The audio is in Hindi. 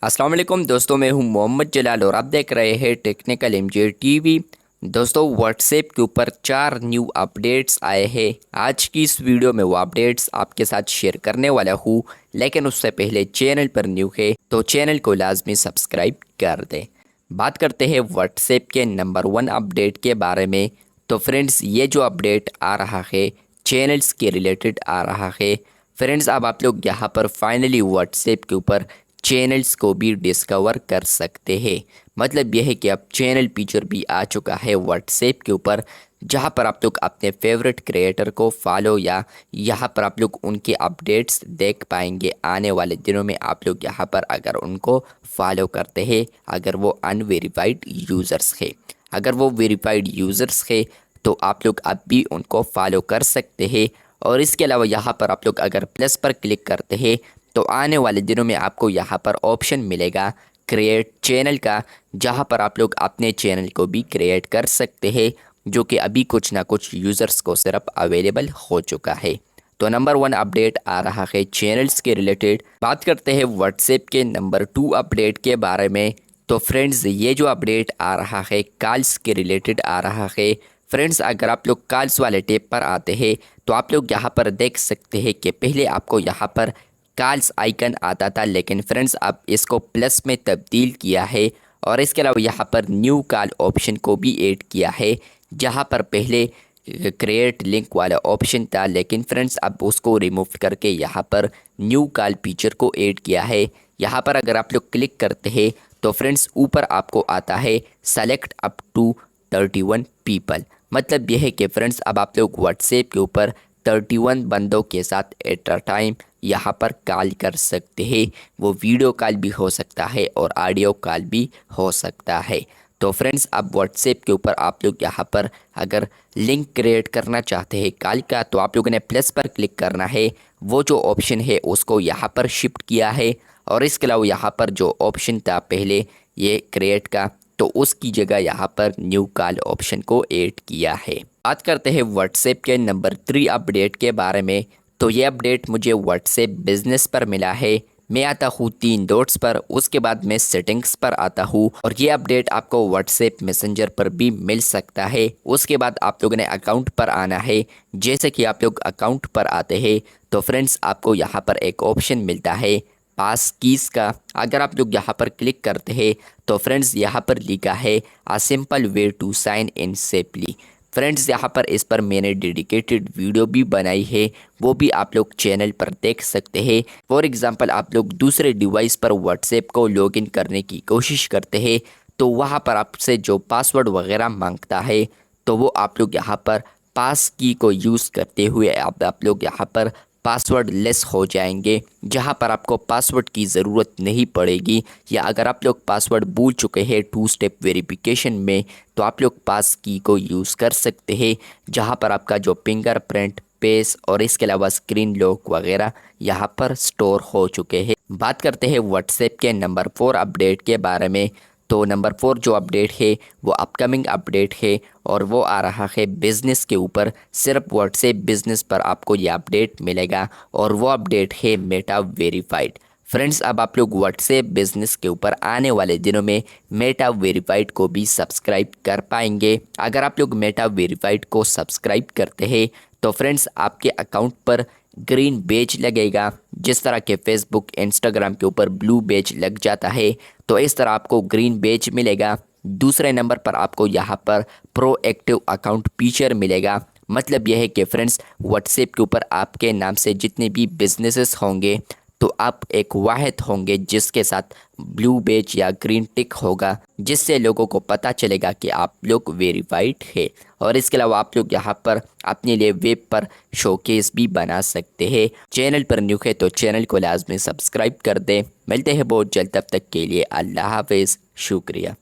अस्सलाम वालेकुम दोस्तों, मैं हूं मोहम्मद जलाल और आप देख रहे हैं टेक्निकल एमजे टीवी। दोस्तों, व्हाट्सएप के ऊपर 4 न्यू अपडेट्स आए हैं। आज की इस वीडियो में वो अपडेट्स आपके साथ शेयर करने वाला हूं, लेकिन उससे पहले चैनल पर न्यू है तो चैनल को लाजमी सब्सक्राइब कर दें। बात करते हैं व्हाट्सएप के नंबर 1 अपडेट के बारे में। तो फ्रेंड्स, ये जो अपडेट आ रहा है चैनल्स के रिलेटेड आ रहा है। फ्रेंड्स, अब आप लोग यहाँ पर फाइनली व्हाट्सएप के ऊपर चैनल्स को भी डिस्कवर कर सकते हैं। मतलब यह है कि अब चैनल फीचर भी आ चुका है व्हाट्सएप के ऊपर, जहां पर आप लोग अपने फेवरेट क्रिएटर को फॉलो या यहां पर आप लोग उनके अपडेट्स देख पाएंगे आने वाले दिनों में। आप लोग यहां पर अगर उनको फॉलो करते हैं, अगर वो अनवेरीफाइड यूज़र्स है, अगर वो वेरीफाइड यूज़र्स है तो आप लोग अब भी उनको फॉलो कर सकते हैं। और इसके अलावा यहाँ पर आप लोग अगर प्लस पर क्लिक करते हैं तो आने वाले दिनों में आपको यहाँ पर ऑप्शन मिलेगा क्रिएट चैनल का, जहाँ पर आप लोग अपने चैनल को भी क्रिएट कर सकते हैं, जो कि अभी कुछ ना कुछ यूज़र्स को सिर्फ अवेलेबल हो चुका है। तो नंबर 1 अपडेट आ रहा है चैनल्स के रिलेटेड। बात करते हैं व्हाट्सएप के नंबर 2 अपडेट के बारे में। तो फ्रेंड्स, ये जो अपडेट आ रहा है कॉल्स के रिलेटेड आ रहा है। फ्रेंड्स, अगर आप लोग कॉल्स वाले टैब पर आते हैं तो आप लोग यहाँ पर देख सकते हैं कि पहले आपको यहाँ पर कॉल्स आइकन आता था, लेकिन फ्रेंड्स अब इसको प्लस में तब्दील किया है। और इसके अलावा यहाँ पर न्यू कॉल ऑप्शन को भी ऐड किया है, जहाँ पर पहले क्रिएट लिंक वाला ऑप्शन था, लेकिन फ्रेंड्स अब उसको रिमूव करके यहाँ पर न्यू कॉल फीचर को ऐड किया है। यहाँ पर अगर आप लोग क्लिक करते हैं तो फ्रेंड्स ऊपर आपको आता है सेलेक्ट अप टू 31 पीपल। मतलब यह है कि फ्रेंड्स अब आप लोग व्हाट्सएप के ऊपर 31 बंदों के साथ एट अ टाइम यहाँ पर कॉल कर सकते हैं। वो वीडियो कॉल भी हो सकता है और ऑडियो कॉल भी हो सकता है। तो फ्रेंड्स, अब व्हाट्सएप के ऊपर आप लोग यहाँ पर अगर लिंक क्रिएट करना चाहते हैं कॉल का तो आप लोगों ने प्लस पर क्लिक करना है। वो जो ऑप्शन है उसको यहाँ पर शिफ्ट किया है। और इसके अलावा यहाँ पर जो ऑप्शन था पहले ये क्रिएट का, तो उसकी जगह यहाँ पर न्यू कॉल ऑप्शन को ऐड किया है। बात करते हैं व्हाट्सएप के नंबर 3 अपडेट के बारे में। तो ये अपडेट मुझे व्हाट्सएप बिजनेस पर मिला है। मैं आता हूँ 3 डॉट्स पर, उसके बाद मैं सेटिंग्स पर आता हूँ और ये अपडेट आपको व्हाट्सएप मैसेंजर पर भी मिल सकता है। उसके बाद आप लोगों ने अकाउंट पर आना है। जैसे कि आप लोग अकाउंट पर आते हैं तो फ्रेंड्स आपको यहाँ पर एक ऑप्शन मिलता है पास कीज़ का। अगर आप लोग यहाँ पर क्लिक करते हैं तो फ्रेंड्स यहाँ पर लिखा है a simple way to sign in safely. Friends, यहाँ पर इस पर मैंने डेडिकेटेड वीडियो भी बनाई है, वो भी आप लोग चैनल पर देख सकते हैं। फॉर एग्जांपल, आप लोग दूसरे डिवाइस पर व्हाट्सएप को लॉगिन करने की कोशिश करते हैं तो वहाँ पर आपसे जो पासवर्ड वगैरह मांगता है तो वो आप लोग यहाँ पर पास की को यूज़ करते हुए आप लोग यहाँ पर पासवर्ड लेस हो जाएंगे, जहां पर आपको पासवर्ड की ज़रूरत नहीं पड़ेगी। या अगर आप लोग पासवर्ड भूल चुके हैं 2 स्टेप वेरिफिकेशन में तो आप लोग पास की को यूज़ कर सकते हैं, जहां पर आपका जो फिंगरप्रिंट, फेस और इसके अलावा स्क्रीन लॉक वगैरह यहां पर स्टोर हो चुके हैं। बात करते हैं व्हाट्सएप के नंबर 4 अपडेट के बारे में। तो नंबर 4 जो अपडेट है वो अपकमिंग अपडेट है और वो आ रहा है बिज़नेस के ऊपर। सिर्फ व्हाट्सएप बिज़नेस पर आपको ये अपडेट मिलेगा और वो अपडेट है मेटा वेरीफाइड। फ्रेंड्स, अब आप लोग व्हाट्सएप बिज़नेस के ऊपर आने वाले दिनों में मेटा वेरीफाइड को भी सब्सक्राइब कर पाएंगे। अगर आप लोग मेटा वेरीफाइड को सब्सक्राइब करते हैं तो फ्रेंड्स आपके अकाउंट पर ग्रीन बेज लगेगा, जिस तरह के फेसबुक, इंस्टाग्राम के ऊपर ब्लू बेज लग जाता है, तो इस तरह आपको ग्रीन बेज मिलेगा। दूसरे नंबर पर आपको यहाँ पर प्रोएक्टिव अकाउंट फीचर मिलेगा। मतलब यह है कि फ्रेंड्स व्हाट्सएप के ऊपर आपके नाम से जितने भी बिजनेसेस होंगे तो आप एक वाहिद होंगे जिसके साथ ब्लू बेज या ग्रीन टिक होगा, जिससे लोगों को पता चलेगा कि आप लोग वेरीफाइड है। और इसके अलावा आप लोग यहाँ पर अपने लिए वेब पर शोकेस भी बना सकते हैं। चैनल पर न्यू है तो चैनल को लाजमी सब्सक्राइब कर दें। मिलते हैं बहुत जल्द, तब तक के लिए अल्लाह हाफिज़, शुक्रिया।